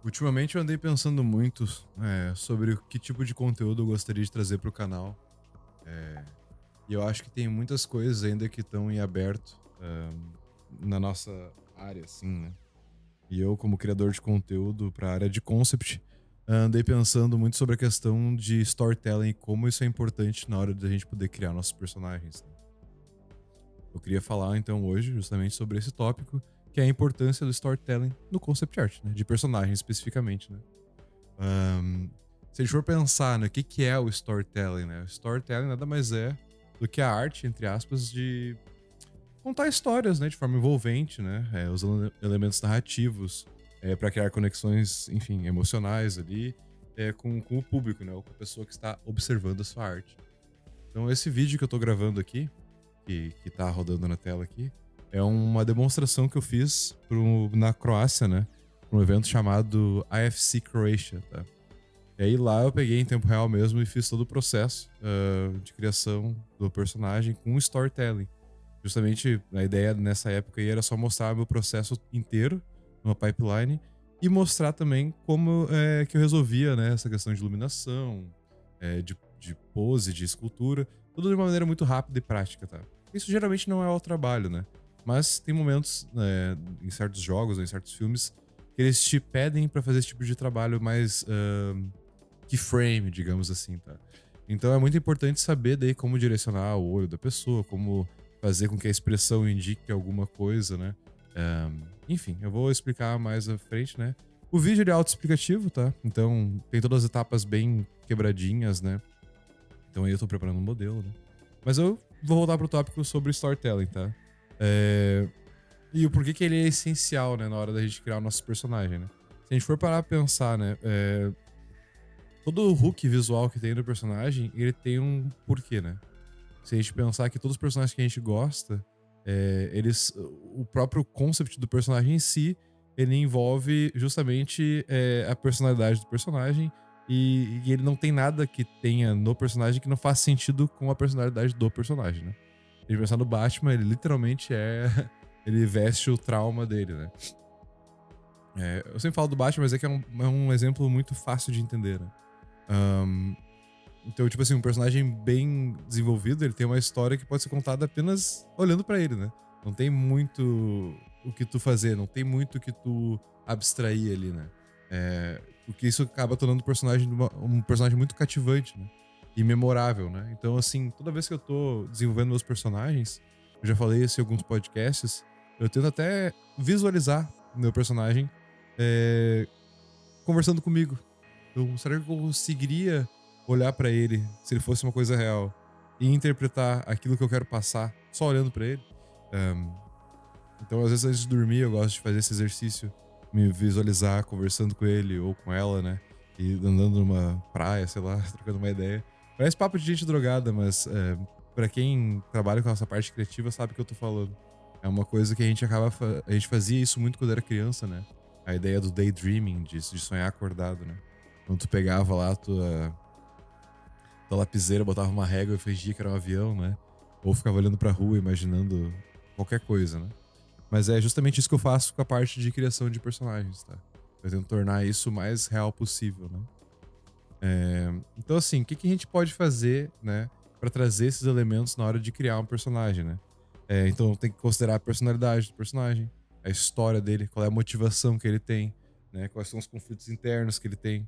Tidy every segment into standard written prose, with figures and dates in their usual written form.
Ultimamente eu andei pensando muito sobre o que tipo de conteúdo eu gostaria de trazer para o canal. E eu acho que tem muitas coisas ainda que estão em aberto na nossa área, assim, né? E eu, como criador de conteúdo para a área de concept, andei pensando muito sobre a questão de storytelling e como isso é importante na hora da gente poder criar nossos personagens, né? Eu queria falar então hoje justamente sobre esse tópico, que é a importância do storytelling no concept art, né? De personagem especificamente, né? Ahn, Se a gente for pensar no que é o storytelling, né? O storytelling nada mais é do que a arte, entre aspas, de contar histórias, né? De forma envolvente, né? Usando elementos narrativos para criar conexões, enfim, emocionais ali com o público, né? Ou com a pessoa que está observando a sua arte. Então, esse vídeo que eu tô gravando aqui, que tá rodando na tela aqui, é uma demonstração que eu fiz na Croácia, né? Pra um evento chamado IFC Croatia, tá? E aí lá eu peguei em tempo real mesmo e fiz todo o processo de criação do personagem com storytelling. Justamente a ideia nessa época aí era só mostrar meu processo inteiro numa pipeline e mostrar também como que eu resolvia, né, essa questão de iluminação, de pose, de escultura, tudo de uma maneira muito rápida e prática, tá? Isso geralmente não é o trabalho, né? Mas tem momentos em certos jogos, ou em certos filmes, que eles te pedem pra fazer esse tipo de trabalho mais keyframe, digamos assim, tá? Então é muito importante saber daí como direcionar o olho da pessoa, como fazer com que a expressão indique alguma coisa, né? Enfim, eu vou explicar mais à frente, né? O vídeo ele é autoexplicativo, tá? Então tem todas as etapas bem quebradinhas, né? Então aí eu tô preparando um modelo, né? Mas eu vou voltar pro tópico sobre storytelling, tá? É, E o porquê que ele é essencial, né, na hora da gente criar o nosso personagem, né? Se a gente for parar pra pensar, né? Todo o hook visual que tem no personagem, ele tem um porquê, né? Se a gente pensar que todos os personagens que a gente gosta, eles. O próprio concept do personagem em si, ele envolve justamente a personalidade do personagem. E ele não tem nada que tenha no personagem que não faça sentido com a personalidade do personagem, né? Se a gente pensar no Batman, ele literalmente é. Ele veste o trauma dele, né? Eu sempre falo do Batman, mas que é um exemplo muito fácil de entender, né? Ahn, então, tipo assim, um personagem bem desenvolvido, ele tem uma história que pode ser contada apenas olhando pra ele, né? Não tem muito o que tu fazer, não tem muito o que tu abstrair ali, né? O que isso acaba tornando o personagem um personagem muito cativante, né? E memorável, né? Então, assim, toda vez que eu tô desenvolvendo meus personagens, eu já falei isso em alguns podcasts, eu tento até visualizar meu personagem é, conversando comigo. Será que eu conseguiria olhar pra ele se ele fosse uma coisa real e interpretar aquilo que eu quero passar só olhando pra ele? Ahm, então, às vezes, antes de dormir, eu gosto de fazer esse exercício, me visualizar conversando com ele ou com ela, né? E andando numa praia, sei lá, trocando uma ideia. Parece papo de gente drogada, mas pra quem trabalha com essa parte criativa sabe o que eu tô falando. É uma coisa que a gente a gente fazia isso muito quando era criança, né? A ideia do daydreaming, de sonhar acordado, né? Quando tu pegava lá tua lapiseira, botava uma régua e fingia que era um avião, né? Ou ficava olhando pra rua, imaginando qualquer coisa, né? Mas é justamente isso que eu faço com a parte de criação de personagens, tá? Eu tento tornar isso o mais real possível, né? Então, assim, o que que a gente pode fazer, né, pra trazer esses elementos na hora de criar um personagem, né? Então, tem que considerar a personalidade do personagem, a história dele, qual é a motivação que ele tem, né? Quais são os conflitos internos que ele tem,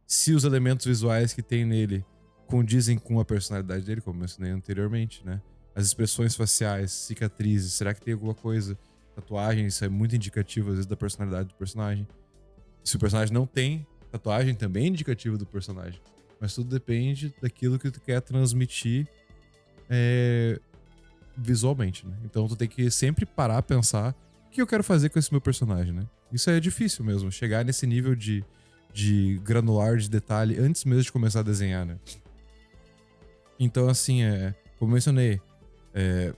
se os elementos visuais que tem nele condizem com a personalidade dele, como eu mencionei anteriormente, né? As expressões faciais, cicatrizes, será que tem alguma coisa? Tatuagem, isso é muito indicativo, às vezes, da personalidade do personagem. Se o personagem não tem tatuagem, também é indicativo do personagem. Mas tudo depende daquilo que tu quer transmitir é, visualmente, né? Então tu tem que sempre parar a pensar o que eu quero fazer com esse meu personagem, né? Isso é difícil mesmo, chegar nesse nível de granular, de detalhe, antes mesmo de começar a desenhar, né? Então, assim, como eu mencionei, é,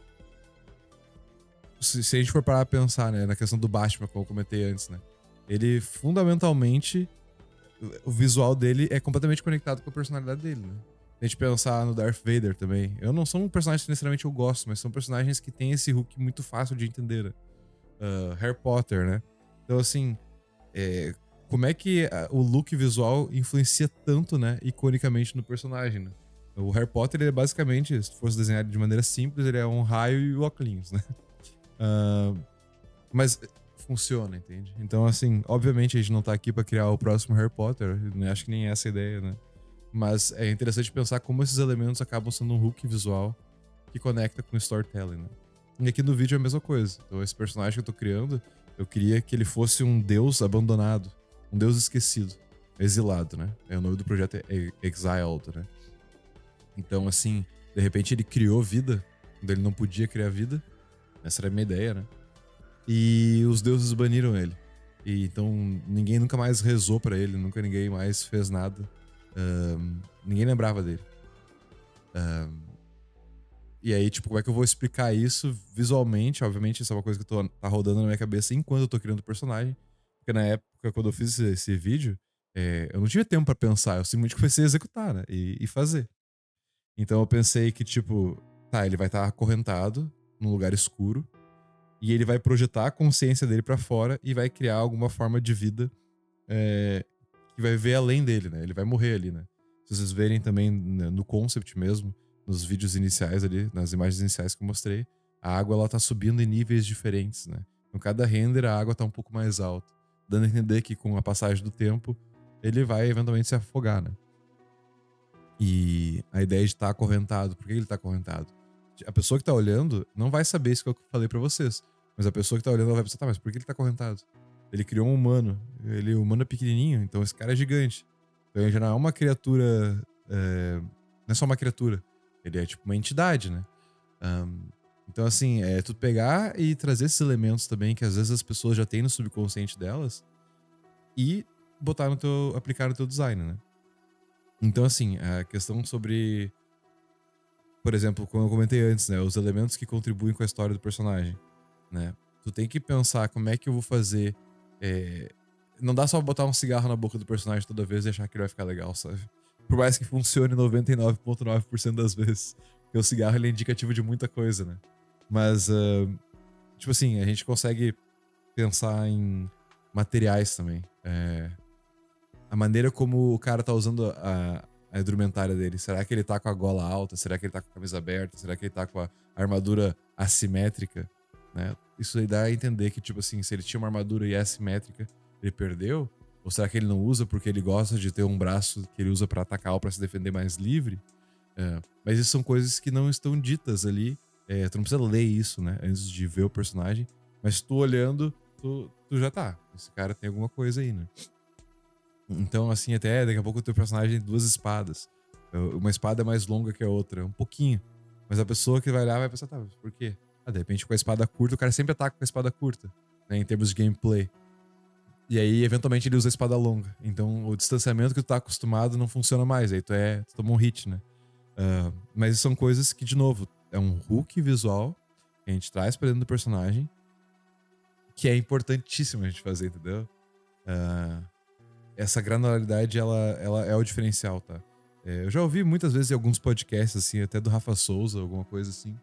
se a gente for parar a pensar, né, na questão do Batman, como eu comentei antes, né? Ele, fundamentalmente, o visual dele é completamente conectado com a personalidade dele, né? Se a gente pensar no Darth Vader também. Eu não sou um personagem que necessariamente eu gosto, mas são personagens que têm esse hook muito fácil de entender, né? Harry Potter, né? Então, assim, como é que o look visual influencia tanto, né, iconicamente no personagem, né? O Harry Potter, ele é basicamente, se fosse desenhado de maneira simples, ele é um raio e o óculos, né? Ah, mas funciona, entende? Então, assim, obviamente a gente não tá aqui pra criar o próximo Harry Potter, né? Acho que nem essa é a ideia, né? Mas é interessante pensar como esses elementos acabam sendo um hook visual que conecta com o storytelling, né? E aqui no vídeo é a mesma coisa. Então, esse personagem que eu tô criando, eu queria que ele fosse um deus abandonado, um deus esquecido, exilado, né? O nome do projeto é Exiled, né? Então, assim, de repente ele criou vida, quando ele não podia criar vida. Essa era a minha ideia, né? E os deuses baniram ele. E então ninguém nunca mais rezou pra ele, nunca ninguém mais fez nada. Ninguém lembrava dele. E aí, tipo, como é que eu vou explicar isso visualmente? Obviamente, isso é uma coisa que tá rodando na minha cabeça enquanto eu tô criando o personagem. Porque na época, quando eu fiz esse vídeo, eu não tive tempo pra pensar, eu simplesmente comecei a executar, né? E fazer. Então eu pensei que, tipo, tá, ele vai estar acorrentado num lugar escuro. E ele vai projetar a consciência dele pra fora e vai criar alguma forma de vida que vai ver além dele, né? Ele vai morrer ali, né? Se vocês verem também no concept mesmo, nos vídeos iniciais ali, nas imagens iniciais que eu mostrei, a água ela tá subindo em níveis diferentes, né? Então cada render a água tá um pouco mais alta, dando a entender que com a passagem do tempo ele vai eventualmente se afogar, né? E a ideia de estar acorrentado, por que ele tá acorrentado? A pessoa que tá olhando não vai saber isso que eu falei pra vocês, mas a pessoa que tá olhando ela vai pensar, tá, mas por que ele tá acorrentado? Ele criou um humano, o humano é pequenininho, então esse cara é gigante. Então ele já não é uma criatura, não é só uma criatura, ele é tipo uma entidade, né? Então assim, é tu pegar e trazer esses elementos também que às vezes as pessoas já têm no subconsciente delas e botar no teu, aplicar no teu design, né? Então assim, a questão sobre, por exemplo, como eu comentei antes, né, os elementos que contribuem com a história do personagem, né? Tu tem que pensar como é que eu vou fazer. é, Não dá só botar um cigarro na boca do personagem toda vez e achar que ele vai ficar legal, sabe? Por mais que funcione 99,9% das vezes. Porque o cigarro ele é indicativo de muita coisa, né? Mas, tipo assim, a gente consegue pensar em materiais também. A maneira como o cara tá usando a indumentária dele. Será que ele tá com a gola alta? Será que ele tá com a camisa aberta? Será que ele tá com a armadura assimétrica? Né? Isso aí dá a entender que, tipo assim, se ele tinha uma armadura e é assimétrica, ele perdeu? Ou será que ele não usa porque ele gosta de ter um braço que ele usa pra atacar ou pra se defender mais livre? Mas isso são coisas que não estão ditas ali. Tu não precisa ler isso, né? Antes de ver o personagem. Mas tu olhando, tu já tá. Esse cara tem alguma coisa aí, né? Então, assim, até daqui a pouco o teu personagem tem duas espadas. Uma espada é mais longa que a outra, um pouquinho. Mas a pessoa que vai olhar vai pensar, tá, por quê? De repente com a espada curta, o cara sempre ataca com a espada curta, né, em termos de gameplay. E aí, eventualmente, ele usa a espada longa. Então, o distanciamento que tu tá acostumado não funciona mais. Aí tu toma um hit, né? Mas são coisas que, de novo, é um hook visual que a gente traz pra dentro do personagem que é importantíssimo a gente fazer, entendeu? Essa granularidade, ela é o diferencial, tá? Eu já ouvi muitas vezes em alguns podcasts, assim, até do Rafa Souza, alguma coisa assim,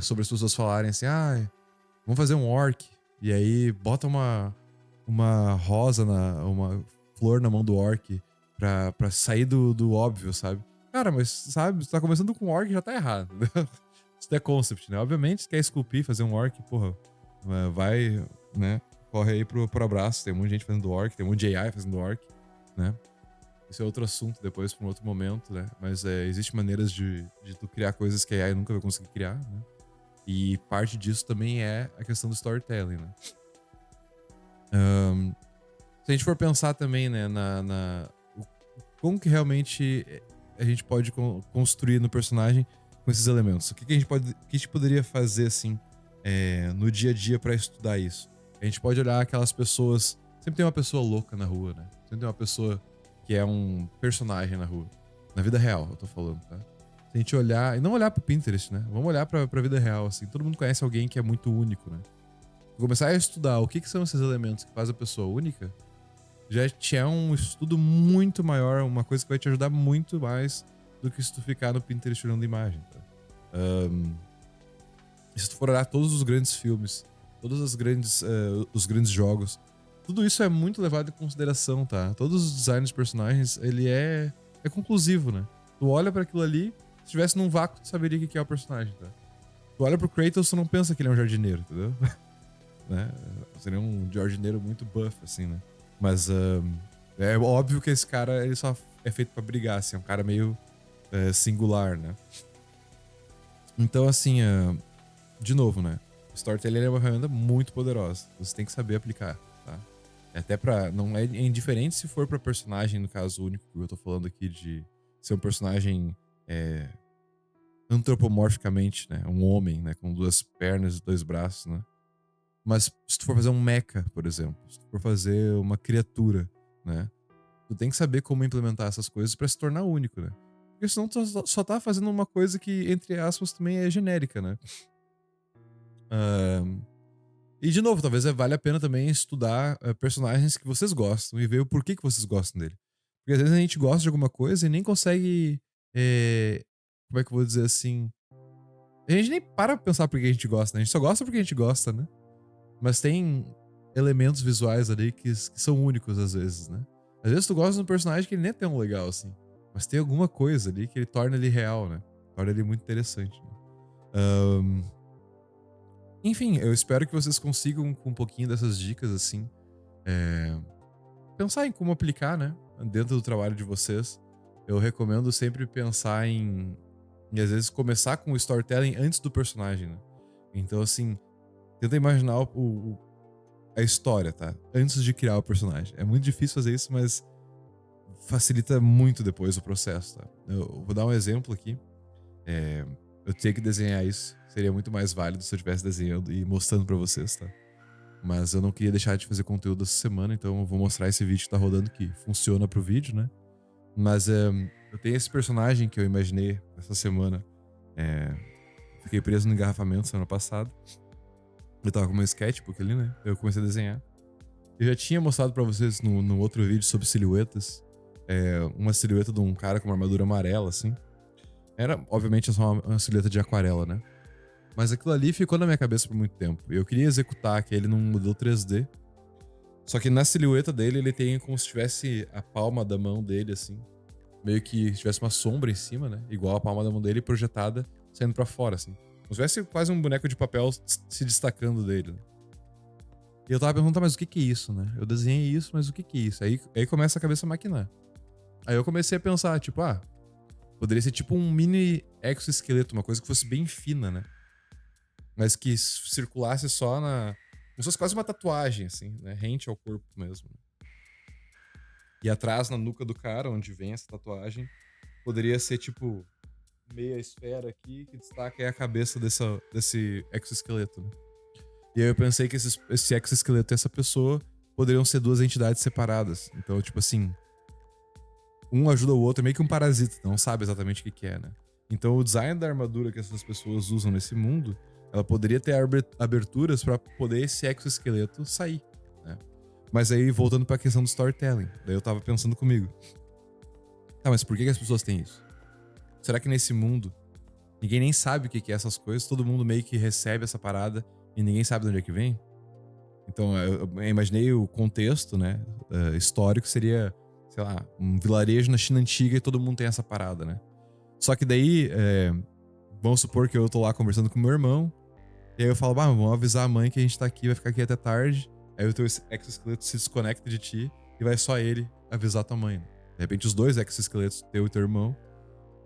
sobre as pessoas falarem assim, vamos fazer um orc, e aí bota uma rosa, uma flor na mão do orc pra sair do óbvio, sabe? Cara, mas, sabe, você tá começando com um orc já tá errado, entendeu? Isso é concept, né? Obviamente, se quer esculpir, fazer um orc, porra, vai, né? Corre aí pro abraço. Tem muita gente fazendo orc, tem um monte de AI fazendo orc, né? Isso é outro assunto depois, pra um outro momento, né? Mas existem maneiras de tu criar coisas que a AI nunca vai conseguir criar, né? E parte disso também é a questão do storytelling, né? Se a gente for pensar também, né, como que realmente a gente pode construir no personagem com esses elementos? O que a gente poderia fazer, assim, no dia a dia pra estudar isso? A gente pode olhar aquelas pessoas. Sempre tem uma pessoa louca na rua, né? Sempre tem uma pessoa que é um personagem na rua. Na vida real, eu tô falando, tá? Se a gente olhar. E não olhar pro Pinterest, né? Vamos olhar pra vida real, assim. Todo mundo conhece alguém que é muito único, né? Começar a estudar o que são esses elementos que fazem a pessoa única, já te é um estudo muito maior, uma coisa que vai te ajudar muito mais do que se tu ficar no Pinterest olhando imagem, tá? Se tu for olhar todos os grandes filmes, todos os grandes jogos, tudo isso é muito levado em consideração, tá? Todos os designs dos personagens, ele é conclusivo, né? Tu olha pra aquilo ali, se estivesse num vácuo, tu saberia o que é o personagem, tá? Tu olha pro Kratos, tu não pensa que ele é um jardineiro, entendeu? Né? Seria um jardineiro muito buff, assim, né? Mas é óbvio que esse cara, ele só é feito pra brigar, assim, é um cara meio singular, né? Então, assim, de novo, né? O Storytelling é uma ferramenta muito poderosa. Você tem que saber aplicar, tá? Até pra... Não é indiferente se for pra personagem, no caso único que eu tô falando aqui, de ser um personagem antropomorficamente, né? Um homem, né? Com 2 pernas e 2 braços, né? Mas se tu for fazer um mecha, por exemplo, se tu for fazer uma criatura, né? Tu tem que saber como implementar essas coisas pra se tornar único, né? Porque senão tu só tá fazendo uma coisa que, entre aspas, também é genérica, né? E de novo, talvez vale a pena também estudar personagens que vocês gostam e ver o porquê que vocês gostam dele. Porque às vezes a gente gosta de alguma coisa e nem consegue. Como é que eu vou dizer assim? A gente nem para pra pensar por que a gente gosta, né? A gente só gosta porque a gente gosta, né? Mas tem elementos visuais ali que são únicos às vezes, né? Às vezes tu gosta de um personagem que ele nem é tão legal assim. Mas tem alguma coisa ali que ele torna ele real, né? Torna ele muito interessante. Né? Enfim, eu espero que vocês consigam, com um pouquinho dessas dicas, assim, pensar em como aplicar, né? Dentro do trabalho de vocês. Eu recomendo sempre pensar e às vezes começar com o storytelling antes do personagem, né? Então, assim, tenta imaginar a história, tá? Antes de criar o personagem. É muito difícil fazer isso, mas facilita muito depois o processo, tá? Eu vou dar um exemplo aqui. Eu teria que desenhar isso. Seria muito mais válido se eu estivesse desenhando e mostrando pra vocês, tá? Mas eu não queria deixar de fazer conteúdo essa semana, então eu vou mostrar esse vídeo que tá rodando, que funciona pro vídeo, né? Mas eu tenho esse personagem que eu imaginei essa semana. Fiquei preso no engarrafamento semana passada. Eu tava com meu sketchbook ali, né? Eu comecei a desenhar. Eu já tinha mostrado pra vocês no outro vídeo sobre silhuetas. Uma silhueta de um cara com uma armadura amarela, assim. Era, obviamente, só uma silhueta de aquarela, né? Mas aquilo ali ficou na minha cabeça por muito tempo. Eu queria executar aquele num modelo 3D. Só que na silhueta dele, ele tem como se tivesse a palma da mão dele, assim. Meio que tivesse uma sombra em cima, né? Igual a palma da mão dele projetada, saindo pra fora, assim. Como se tivesse quase um boneco de papel se destacando dele. Né? E eu tava perguntando, mas o que é isso, né? Eu desenhei isso, mas o que é isso? Aí começa a cabeça a maquinar. Aí eu comecei a pensar, tipo, poderia ser tipo um mini exoesqueleto, uma coisa que fosse bem fina, né? Mas que circulasse só na... Como se fosse quase uma tatuagem, assim, né? Rente ao corpo mesmo. E atrás, na nuca do cara, onde vem essa tatuagem, poderia ser tipo meia esfera aqui, que destaca aí a cabeça desse exoesqueleto, né? E aí eu pensei que esse exoesqueleto e essa pessoa poderiam ser 2 entidades separadas. Então, tipo assim, um ajuda o outro, é meio que um parasita, não sabe exatamente o que é, né? Então o design da armadura que essas pessoas usam nesse mundo, ela poderia ter aberturas pra poder esse exoesqueleto sair, né? Mas aí, voltando pra questão do storytelling, daí eu tava pensando comigo. Tá, mas por que as pessoas têm isso? Será que nesse mundo, ninguém nem sabe o que é essas coisas, todo mundo meio que recebe essa parada e ninguém sabe de onde é que vem? Então, eu imaginei o contexto, né, histórico seria, sei lá, um vilarejo na China antiga e todo mundo tem essa parada, né? Só que daí, vamos supor que eu tô lá conversando com meu irmão, e aí eu falo, vamos avisar a mãe que a gente tá aqui, vai ficar aqui até tarde. Aí o teu exoesqueleto se desconecta de ti e vai só ele avisar tua mãe. Né? De repente os 2 exoesqueletos, teu e teu irmão,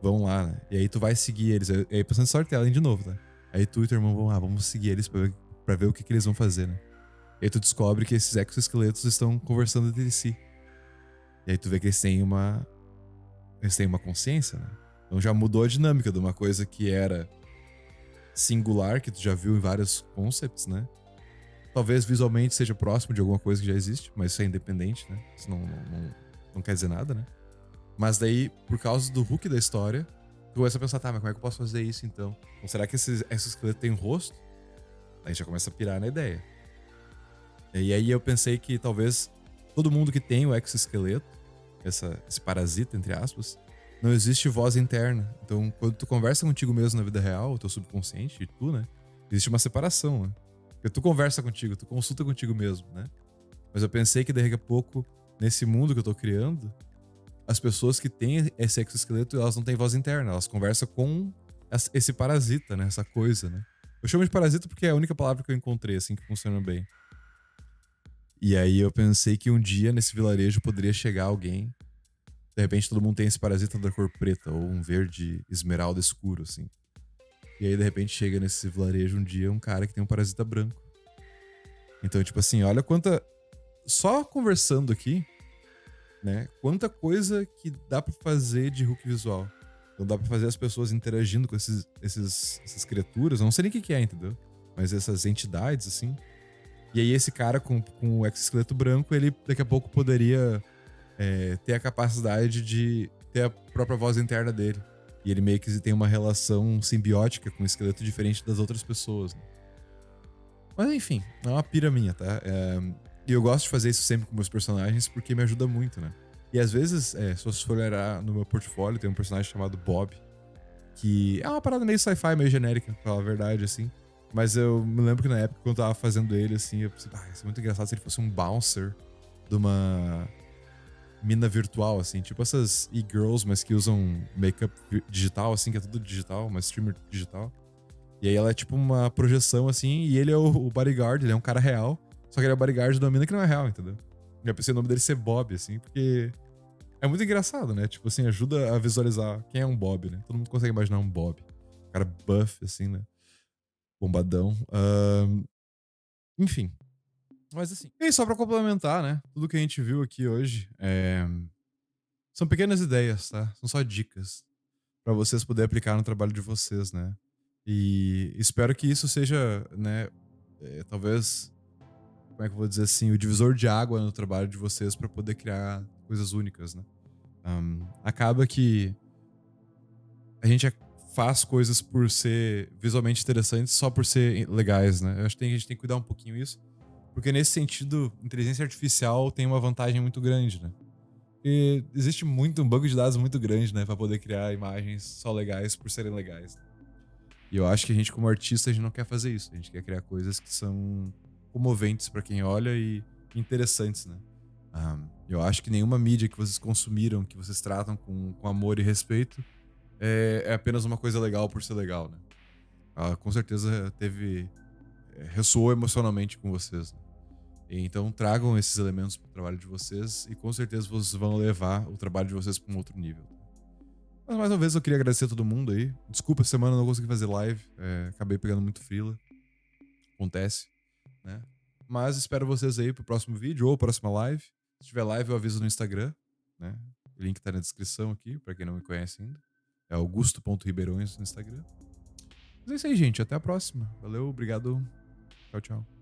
vão lá, né? E aí tu vai seguir eles. E aí pensando em storytelling de novo, tá? Aí tu e teu irmão vão lá, vamos seguir eles pra ver o que eles vão fazer, né? E aí tu descobre que esses exoesqueletos estão conversando entre si. E aí tu vê que eles têm uma consciência, né? Então já mudou a dinâmica de uma coisa que era singular, que tu já viu em vários concepts, né? Talvez visualmente seja próximo de alguma coisa que já existe, mas isso é independente, né? Isso não quer dizer nada, né? Mas daí, por causa do hook da história, tu começa a pensar, tá, mas como é que eu posso fazer isso então? Então será que esse esqueleto tem um rosto? Aí já começa a pirar na ideia. E aí eu pensei que talvez todo mundo que tem o exoesqueleto, esse parasita, entre aspas, não existe voz interna. Então, quando tu conversa contigo mesmo na vida real, o teu subconsciente, e tu, né? Existe uma separação, né? Porque tu conversa contigo, tu consulta contigo mesmo, né? Mas eu pensei que daqui a pouco, nesse mundo que eu tô criando, as pessoas que têm esse exoesqueleto, elas não têm voz interna, elas conversam com esse parasita, né? Essa coisa, né? Eu chamo de parasita porque é a única palavra que eu encontrei, assim, que funciona bem. E aí eu pensei que um dia nesse vilarejo poderia chegar alguém. De repente todo mundo tem esse parasita da cor preta, ou um verde esmeralda escuro, assim. E aí, de repente, chega nesse vilarejo um dia um cara que tem um parasita branco. Então, tipo assim, olha quanta. Só conversando aqui, né? Quanta coisa que dá pra fazer de hook visual. Então dá pra fazer as pessoas interagindo com essas criaturas. Eu não sei nem o que é, entendeu? Mas essas entidades, assim. E aí esse cara com o exoesqueleto branco, ele daqui a pouco poderia ter a capacidade de ter a própria voz interna dele. E ele meio que tem uma relação simbiótica com o esqueleto diferente das outras pessoas, né? Mas enfim, é uma pira minha, tá? E eu gosto de fazer isso sempre com meus personagens porque me ajuda muito, né? E às vezes, se você for olhar no meu portfólio, tem um personagem chamado Bob, que é uma parada meio sci-fi, meio genérica, pra falar a verdade, assim. Mas eu me lembro que na época, quando eu tava fazendo ele, assim, eu pensei, isso é muito engraçado se ele fosse um bouncer de uma mina virtual, assim, tipo essas e-girls, mas que usam make-up digital, assim, que é tudo digital, uma streamer digital. E aí ela é tipo uma projeção, assim, e ele é o bodyguard, ele é um cara real, só que ele é o bodyguard de uma mina que não é real, entendeu? E eu pensei o nome dele ser Bob, assim, porque é muito engraçado, né? Tipo assim, ajuda a visualizar quem é um Bob, né? Todo mundo consegue imaginar um Bob. Um cara buff, assim, né? Bombadão. Enfim. Mas assim. E aí, só pra complementar, né? Tudo que a gente viu aqui hoje são pequenas ideias, tá? São só dicas pra vocês poderem aplicar no trabalho de vocês, né? E espero que isso seja, né? Talvez, como é que eu vou dizer assim, o divisor de água no trabalho de vocês pra poder criar coisas únicas, né? Acaba que a gente faz coisas por ser visualmente interessantes só por ser legais, né? Eu acho que a gente tem que cuidar um pouquinho isso. Porque nesse sentido, inteligência artificial tem uma vantagem muito grande, né? E existe um banco de dados muito grande, né? Pra poder criar imagens só legais por serem legais. E eu acho que a gente, como artista, a gente não quer fazer isso. A gente quer criar coisas que são comoventes pra quem olha e interessantes, né? Eu acho que nenhuma mídia que vocês consumiram, que vocês tratam com amor e respeito, é apenas uma coisa legal por ser legal, né? Com certeza ressoou emocionalmente com vocês, né? Então tragam esses elementos pro trabalho de vocês e com certeza vocês vão levar o trabalho de vocês para um outro nível. Mas mais uma vez eu queria agradecer a todo mundo aí. Desculpa, essa semana eu não consegui fazer live, acabei pegando muito freela. Acontece, né? Mas espero vocês aí pro próximo vídeo ou próxima live. Se tiver live eu aviso no Instagram, né? O link tá na descrição aqui, pra quem não me conhece ainda. É augusto.ribeirões no Instagram. Mas é isso aí, gente. Até a próxima. Valeu, obrigado. Tchau, tchau.